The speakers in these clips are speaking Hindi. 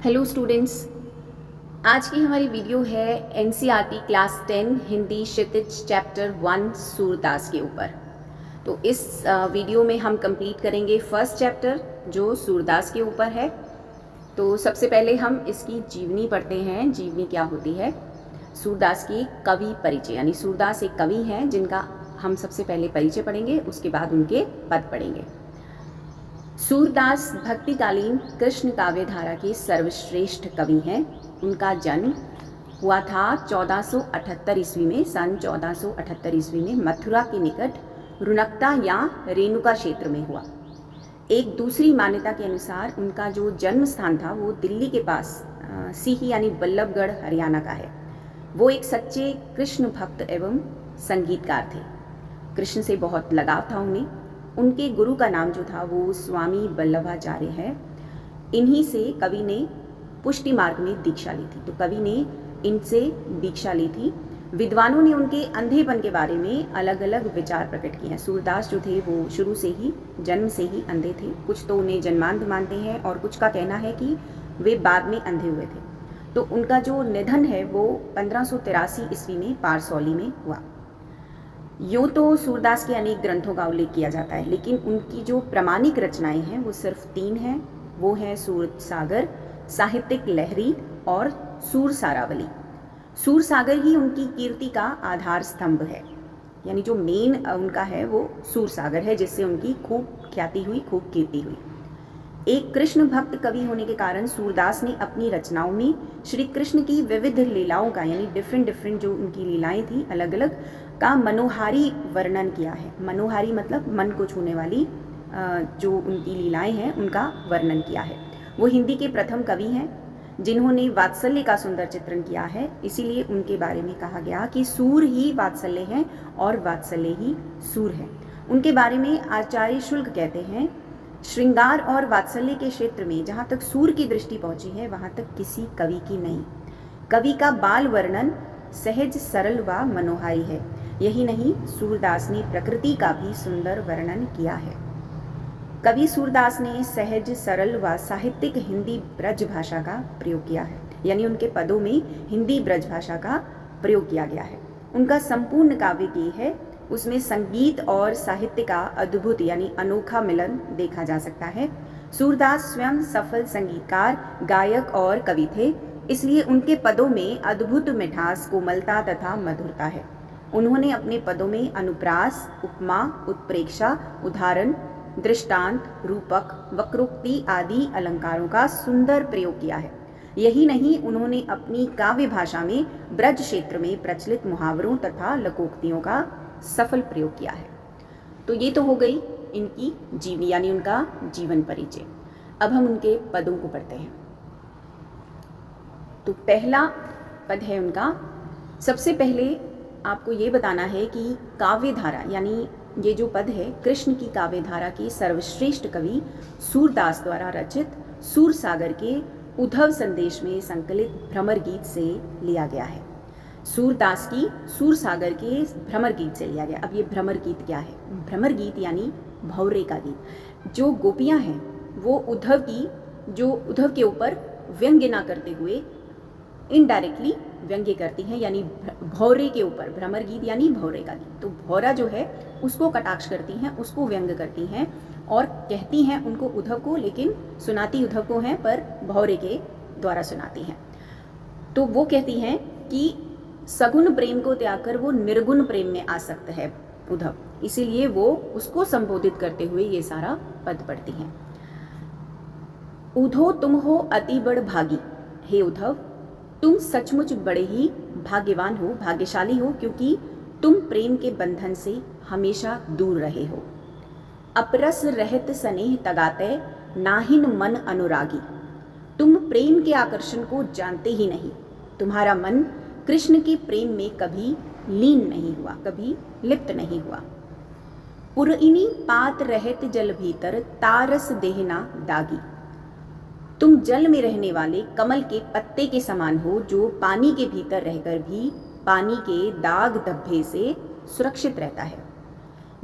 हेलो स्टूडेंट्स, आज की हमारी वीडियो है एनसीईआरटी क्लास 10 हिंदी क्षितिज चैप्टर 1 सूरदास के ऊपर। तो इस वीडियो में हम कंप्लीट करेंगे फर्स्ट चैप्टर जो सूरदास के ऊपर है। तो सबसे पहले हम इसकी जीवनी पढ़ते हैं। जीवनी क्या होती है? सूरदास की कवि परिचय, यानी सूरदास एक कवि हैं जिनका हम सबसे पहले परिचय पढ़ेंगे, उसके बाद उनके पद पढ़ेंगे। सूरदास भक्तिकालीन कृष्ण काव्यधारा के सर्वश्रेष्ठ कवि हैं। उनका जन्म हुआ था 1478 ईस्वी में, सन 1478 ईस्वी में मथुरा के निकट रुनकता या रेणुका क्षेत्र में हुआ। एक दूसरी मान्यता के अनुसार उनका जो जन्म स्थान था वो दिल्ली के पास सीही यानी बल्लभगढ़ हरियाणा का है। वो एक सच्चे कृष्ण भक्त एवं संगीतकार थे। कृष्ण से बहुत लगाव था उन्हें। उनके गुरु का नाम जो था वो स्वामी वल्लभाचार्य है। इन्हीं से कवि ने पुष्टि मार्ग में दीक्षा ली थी। तो कवि ने इनसे दीक्षा ली थी। विद्वानों ने उनके अंधेपन के बारे में अलग अलग विचार प्रकट किए हैं। सूरदास जो थे वो शुरू से ही, जन्म से ही अंधे थे। कुछ तो उन्हें जन्मांध मानते हैं और कुछ का कहना है कि वे बाद में अंधे हुए थे। तो उनका जो निधन है वो 1583 ईस्वी में पारसौली में हुआ। यूँ तो सूरदास के अनेक ग्रंथों का उल्लेख किया जाता है, लेकिन उनकी जो प्रामाणिक रचनाएं हैं वो सिर्फ 3 हैं। वो हैं सूरसागर, साहित्यिक लहरी और सूरसारावली। सूरसागर ही उनकी कीर्ति का आधार स्तंभ है, यानी जो मेन उनका है वो सूरसागर है, जिससे उनकी खूब ख्याति हुई, खूब कीर्ति हुई। एक कृष्ण भक्त कवि होने के कारण सूरदास ने अपनी रचनाओं में श्री कृष्ण की विविध लीलाओं का, यानी डिफरेंट जो उनकी लीलाएं थी अलग अलग, का मनोहारी वर्णन किया है। मनोहारी मतलब मन को छूने वाली जो उनकी लीलाएं हैं उनका वर्णन किया है। वो हिंदी के प्रथम कवि हैं जिन्होंने वात्सल्य का सुंदर चित्रण किया है। इसीलिए उनके बारे में कहा गया कि सूर ही वात्सल्य है और वात्सल्य ही सूर है। उनके बारे में आचार्य शुल्क कहते हैं, श्रृंगार और वात्सल्य के क्षेत्र में जहाँ तक सूर की दृष्टि पहुँची है वहाँ तक किसी कवि की नहीं। कवि का बाल वर्णन सहज, सरल व मनोहारी है। यही नहीं, सूरदास ने प्रकृति का भी सुंदर वर्णन किया है। कवि सूरदास ने सहज, सरल व साहित्यिक हिंदी ब्रज भाषा का प्रयोग किया है, यानी उनके पदों में हिंदी ब्रज भाषा का प्रयोग किया गया है। उनका संपूर्ण काव्य की है, उसमें संगीत और साहित्य का अद्भुत यानी अनोखा मिलन देखा जा सकता है। सूरदास स्वयं सफल संगीतकार, गायक और कवि थे, इसलिए उनके पदों में अद्भुत मिठास, कोमलता तथा मधुरता है। उन्होंने अपने पदों में अनुप्रास, उपमा, उत्प्रेक्षा, उदाहरण, दृष्टांत, रूपक, वक्रोक्ति आदि अलंकारों का सुंदर प्रयोग किया है। यही नहीं, उन्होंने अपनी काव्य भाषा में ब्रज क्षेत्र में प्रचलित मुहावरों तथा लोकोक्तियों का सफल प्रयोग किया है। तो ये तो हो गई इनकी जीवनी, यानी उनका जीवन परिचय। अब हम उनके पदों को पढ़ते हैं। तो पहला पद है उनका। सबसे पहले आपको ये बताना है कि काव्यधारा, यानी ये जो पद है कृष्ण की काव्यधारा के सर्वश्रेष्ठ कवि सूरदास द्वारा रचित सूरसागर के उद्धव संदेश में संकलित भ्रमर गीत से लिया गया है। सूरदास की सूरसागर के भ्रमर गीत से लिया गया। अब ये भ्रमर गीत क्या है? भ्रमर गीत यानी भौरे का गीत। जो गोपियां हैं वो उद्धव के ऊपर व्यंग्य ना करते हुए इनडायरेक्टली व्यंग्य करती हैं, यानी भौरे के ऊपर। भ्रमर गीत यानी भौरे का गीत। तो भौरा जो है उसको कटाक्ष करती हैं, उसको व्यंग्य करती हैं और कहती हैं उनको उद्धव को, लेकिन सुनाती उद्धव को हैं पर भौरे के द्वारा सुनाती हैं। तो वो कहती हैं कि सगुण प्रेम को त्याग कर वो निर्गुण प्रेम में आसक्त है उद्धव, इसीलिए वो उसको संबोधित करते हुए ये सारा पद पढ़ती हैं। उधो तुम हो अति बड़ भागी, हे उद्धव तुम सचमुच बड़े ही भाग्यवान हो, भाग्यशाली हो, क्योंकि तुम प्रेम के बंधन से हमेशा दूर रहे हो। अपरस रहत स्नेह तगाते नाहिन मन अनुरागी, तुम प्रेम के आकर्षण को जानते ही नहीं। तुम्हारा मन कृष्ण के प्रेम में कभी लीन नहीं हुआ, कभी लिप्त नहीं हुआ। पुरइनी पात रहत जल भीतर तारस देहना दागी, तुम जल में रहने वाले कमल के पत्ते के समान हो, जो पानी के भीतर रहकर भी पानी के दाग धब्बे से सुरक्षित रहता है।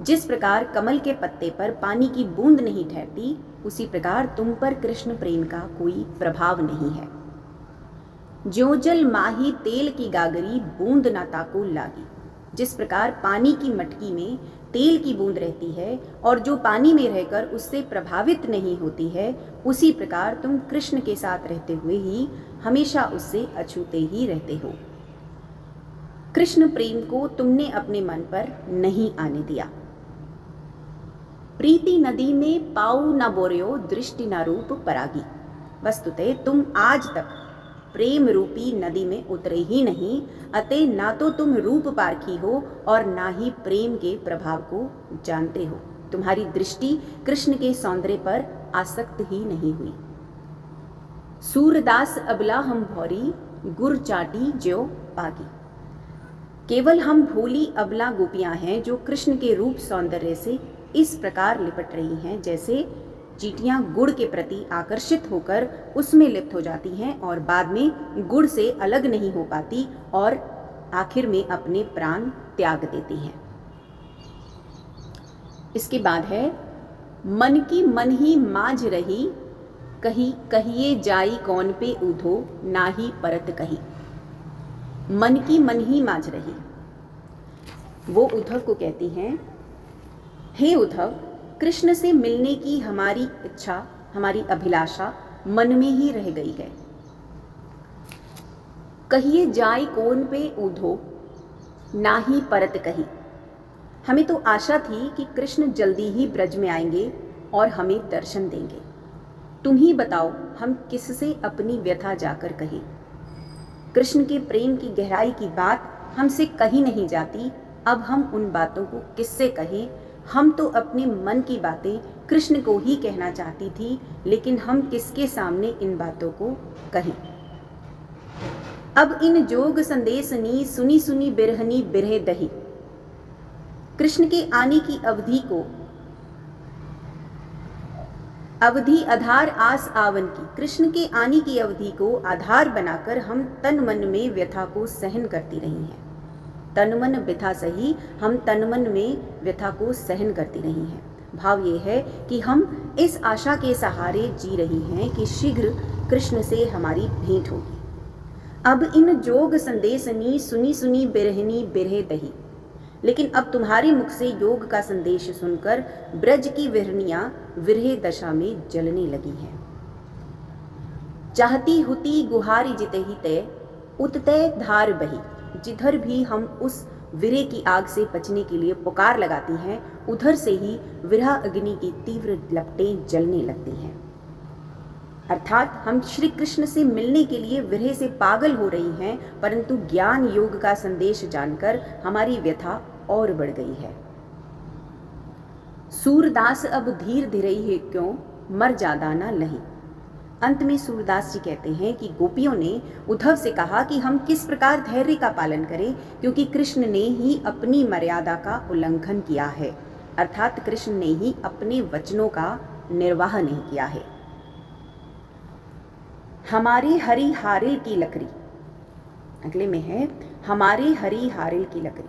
जिस प्रकार कमल के पत्ते पर पानी की बूंद नहीं ठहरती, उसी प्रकार तुम पर कृष्ण प्रेम का कोई प्रभाव नहीं है। ज्यों जल माही तेल की गागरी, बूंद ना ताको लागी। जिस प्रकार पानी की मटकी में तेल की बूंद रहती है और जो पानी में रहकर उससे प्रभावित नहीं होती है, उसी प्रकार तुम कृष्ण के साथ रहते हुए ही हमेशा उससे अछूते ही रहते हो। कृष्ण प्रेम को तुमने अपने मन पर नहीं आने दिया। प्रीति नदी में पाऊ न बोर्यो, दृष्टि न रूप परागी। वस्तुतः तुम आज तक प्रेम रूपी नदी में उतरे ही नहीं, अतः ना तो तुम रूप पारखी हो और ना ही प्रेम के प्रभाव को जानते हो। तुम्हारी दृष्टि कृष्ण के सौंदर्य पर आसक्त ही नहीं हुई। सूरदास अबला हम भौरी, गुर चाटी ज्यो पागी। केवल हम भोली अबला गोपियां हैं जो कृष्ण के रूप सौंदर्य से इस प्रकार लिपट रही हैं जैसे चींटियां गुड़ के प्रति आकर्षित होकर उसमें लिप्त हो जाती हैं और बाद में गुड़ से अलग नहीं हो पाती और आखिर में अपने प्राण त्याग देती हैं। इसके बाद है, मन की मन ही माझ रही, कही कहिए जाई कौन पे ऊधो, ना ही परत कही। मन की मन ही माझ रही, वो उद्धव को कहती हैं, हे उद्धव, कृष्ण से मिलने की हमारी इच्छा, हमारी अभिलाषा मन में ही रह गई है। कहिए जाए कौन पे ऊधो, ना ही परत कही। हमें तो आशा थी कि कृष्ण जल्दी ही ब्रज में आएंगे और हमें दर्शन देंगे। तुम ही बताओ हम किससे अपनी व्यथा जाकर कहें। कृष्ण के प्रेम की गहराई की बात हमसे कही नहीं जाती, अब हम उन बातों को किससे कहें। हम तो अपने मन की बातें कृष्ण को ही कहना चाहती थी, लेकिन हम किसके सामने इन बातों को कहें। अब इन जोग संदेशनी, सुनी सुनी बिरहनी बिरहे दही। कृष्ण के आने की अवधि आधार आस आवन की। कृष्ण के आने की अवधि को आधार बनाकर हम तन मन में व्यथा को सहन करती रही हैं। तन मन व्यथा सही, हम तन मन में व्यथा को सहन करती रही हैं। भाव ये है कि हम इस आशा के सहारे जी रही हैं कि शीघ्र कृष्ण से हमारी भेंट होगी। अब इन जोग संदेशनी, सुनी सुनी बिरहनी बिरहे दही। लेकिन अब तुम्हारे मुख से योग का संदेश सुनकर ब्रज की विरहनियां विरह दशा में जलने लगी हैं। चाहती हुती गुहारी जितहि तय, उततय धार बही। जिधर भी हम उस विरह की आग से बचने के लिए पुकार लगाती हैं, उधर से ही विरह अग्नि की तीव्र लपटें जलने लगती हैं। अर्थात हम श्री कृष्ण से मिलने के लिए विरह से पागल हो रही हैं, परंतु ज्ञान योग का संदेश जानकर हमारी व्यथा और बढ़ गई है। सूरदास अब धीर धीरई है क्यों, मर ज्यादा ना लही। अंत में सूरदास जी कहते हैं कि गोपियों ने उद्धव से कहा कि हम किस प्रकार धैर्य का पालन करें, क्योंकि कृष्ण ने ही अपनी मर्यादा का उल्लंघन किया है। अर्थात कृष्ण ने ही अपने वचनों का निर्वाह नहीं किया है। हमारे हरि हारिल की लकड़ी, अगले में है हमारे हरि हारिल की लकड़ी।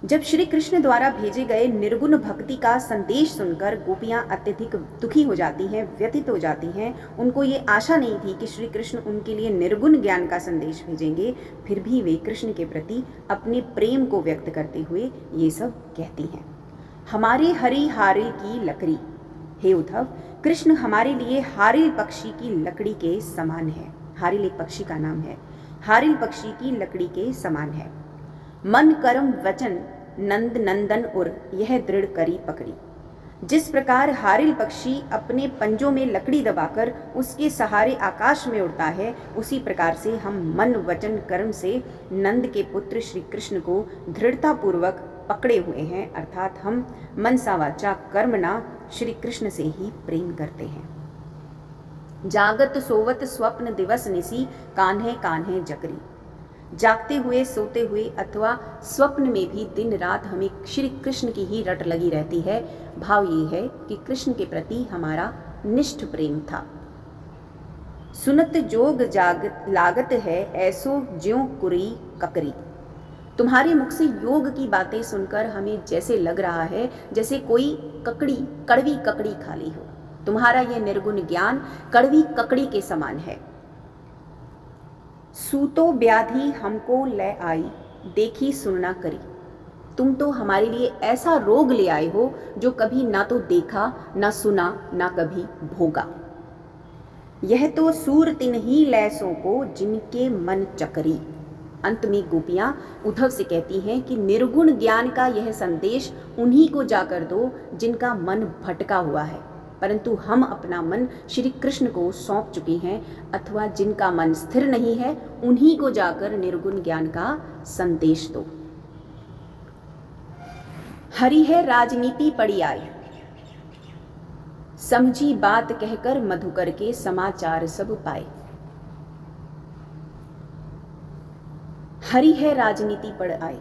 जब श्री कृष्ण द्वारा भेजे गए निर्गुण भक्ति का संदेश सुनकर गोपियां अत्यधिक दुखी हो जाती हैं, व्यथित हो जाती हैं। उनको ये आशा नहीं थी कि श्री कृष्ण उनके लिए निर्गुण ज्ञान का संदेश भेजेंगे, फिर भी वे कृष्ण के प्रति अपने प्रेम को व्यक्त करते हुए ये सब कहती हैं। हमारे हरि हारिल की लकड़ी, हे उद्धव, कृष्ण हमारे लिए हारिल पक्षी की लकड़ी के समान है। हारिल एक पक्षी का नाम है। हारिल पक्षी की लकड़ी के समान है। मन कर्म वचन नंद नंदन उर, यह दृढ़ करी पकड़ी। जिस प्रकार हारिल पक्षी अपने पंजों में लकड़ी दबाकर उसके सहारे आकाश में उड़ता है, उसी प्रकार से हम मन वचन कर्म से नंद के पुत्र श्री कृष्ण को दृढ़ता पूर्वक पकड़े हुए हैं। अर्थात हम मनसा वाचा कर्मणा श्री कृष्ण से ही प्रेम करते हैं। जागत सोवत स्वप्न दिवस निसी, कान्हे कान्हे जकरी। जागते हुए, सोते हुए अथवा स्वप्न में भी दिन रात हमें श्री कृष्ण की ही रट लगी रहती है। भाव ये है कि कृष्ण के प्रति हमारा निष्ठ प्रेम था। सुनत जोग जागत लागत है, ऐसो ज्यों कुरी ककरी। तुम्हारे मुख से योग की बातें सुनकर हमें जैसे लग रहा है जैसे कोई कड़वी ककड़ी खा ली हो। तुम्हारा यह निर्गुण ज्ञान कड़वी ककड़ी के समान है। सूतो व्याधि हमको ले आई, देखी सुनना करी। तुम तो हमारे लिए ऐसा रोग ले आए हो जो कभी ना तो देखा, ना सुना, ना कभी भोगा। यह तो सूर तिन ही लैसों को जिनके मन चकरी। अंत में गोपियां उद्धव से कहती हैं कि निर्गुण ज्ञान का यह संदेश उन्हीं को जाकर दो जिनका मन भटका हुआ है, परंतु हम अपना मन श्री कृष्ण को सौंप चुके हैं, अथवा जिनका मन स्थिर नहीं है उन्हीं को जाकर निर्गुण ज्ञान का संदेश दो। हरि है राजनीति पड़ी आई, समझी बात कहकर मधुकर के समाचार सब पाए। हरि है राजनीति पड़ आई,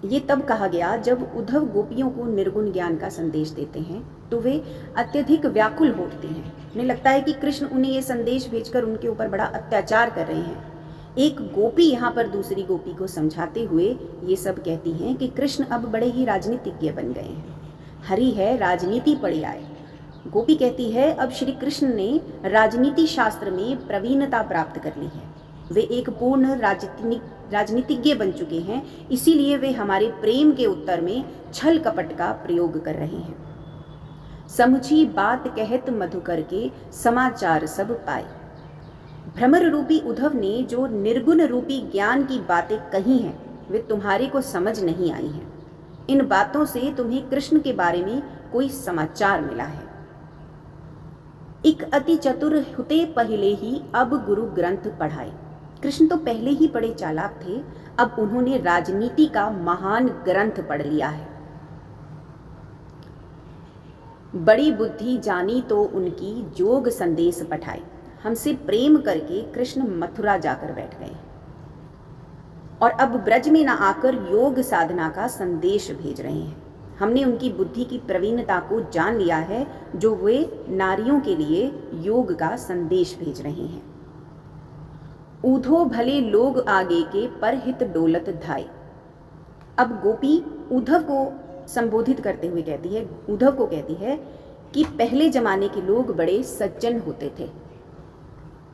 ये तब कहा गया जब उद्धव गोपियों को निर्गुण ज्ञान का संदेश देते हैं तो वे अत्यधिक व्याकुल होते हैं। उन्हें लगता है कि कृष्ण उन्हें ये संदेश भेजकर उनके ऊपर बड़ा अत्याचार कर रहे हैं। एक गोपी यहाँ पर दूसरी गोपी को समझाते हुए ये सब कहती हैं कि कृष्ण अब बड़े ही राजनीतिज्ञ बन गए हैं। हरि है राजनीति पड़ी आए। गोपी कहती है अब श्री कृष्ण ने राजनीति शास्त्र में प्रवीणता प्राप्त कर ली है, वे एक पूर्ण राजनीतिज्ञ बन चुके हैं, इसीलिए वे हमारे प्रेम के उत्तर में छल कपट का प्रयोग कर रहे हैं। समझी बात कहत मधुकर के समाचार सब पाए। भ्रमर रूपी उद्धव ने जो निर्गुण रूपी ज्ञान की बातें कही हैं वे तुम्हारे को समझ नहीं आई हैं। इन बातों से तुम्हें कृष्ण के बारे में कोई समाचार मिला है। एक अति चतुर हुते पहले ही अब गुरु ग्रंथ पढ़ाए। कृष्ण तो पहले ही बड़े चालाक थे, अब उन्होंने राजनीति का महान ग्रंथ पढ़ लिया है। बड़ी बुद्धि जानी तो उनकी जोग संदेश पठाए। हमसे प्रेम करके कृष्ण मथुरा जाकर बैठ गए और अब ब्रज में न आकर योग साधना का संदेश भेज रहे हैं। हमने उनकी बुद्धि की प्रवीणता को जान लिया है जो वे नारियों के लिए योग का संदेश भेज रहे हैं। ऊधो भले लोग आगे के पर हित डोलत धाय। अब गोपी उद्धव को संबोधित करते हुए कहती है, उद्धव को कहती है कि पहले जमाने के लोग बड़े सज्जन होते थे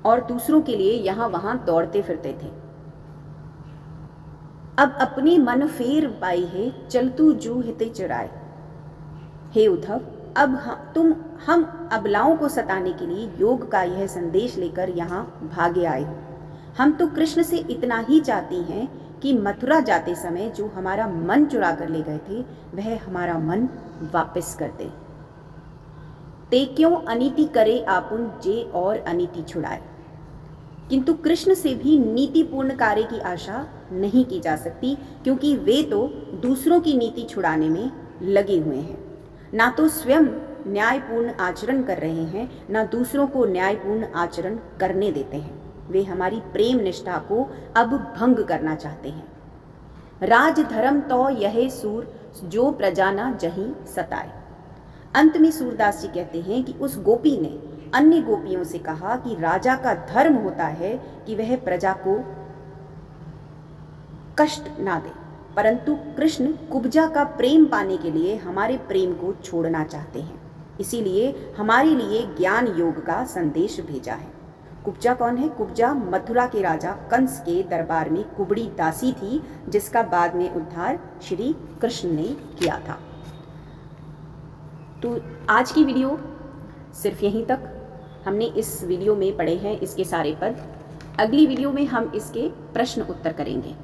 और दूसरों के लिए यहां वहां दौड़ते फिरते थे। अब अपने मन फेर पाई है चलतू जू हिते चुराए। हे उद्धव, अब हम अबलाओं को सताने के लिए योग का यह संदेश लेकर यहाँ भागे आए हो। हम तो कृष्ण से इतना ही चाहती हैं कि मथुरा जाते समय जो हमारा मन चुरा कर ले गए थे वह हमारा मन वापस कर दे। ते क्यों अनीति करे आपुन जे और अनीति छुड़ाए। किंतु कृष्ण से भी नीतिपूर्ण कार्य की आशा नहीं की जा सकती, क्योंकि वे तो दूसरों की नीति छुड़ाने में लगे हुए हैं। ना तो स्वयं न्यायपूर्ण आचरण कर रहे हैं, ना दूसरों को न्यायपूर्ण आचरण करने देते हैं। वे हमारी प्रेम निष्ठा को अब भंग करना चाहते हैं। राज धर्म तो यह सूर जो प्रजा ना जहीं सताए। अंत में सूरदास जी कहते हैं कि उस गोपी ने अन्य गोपियों से कहा कि राजा का धर्म होता है कि वह प्रजा को कष्ट ना दे, परंतु कृष्ण कुब्जा का प्रेम पाने के लिए हमारे प्रेम को छोड़ना चाहते हैं, इसीलिए हमारे लिए ज्ञान योग का संदेश भेजा है। कुब्जा कौन है? कुब्जा मथुरा के राजा कंस के दरबार में कुबड़ी दासी थी, जिसका बाद में उद्धार श्री कृष्ण ने किया था। तो आज की वीडियो सिर्फ यहीं तक। हमने इस वीडियो में पढ़े हैं इसके सारे पद। अगली वीडियो में हम इसके प्रश्न उत्तर करेंगे।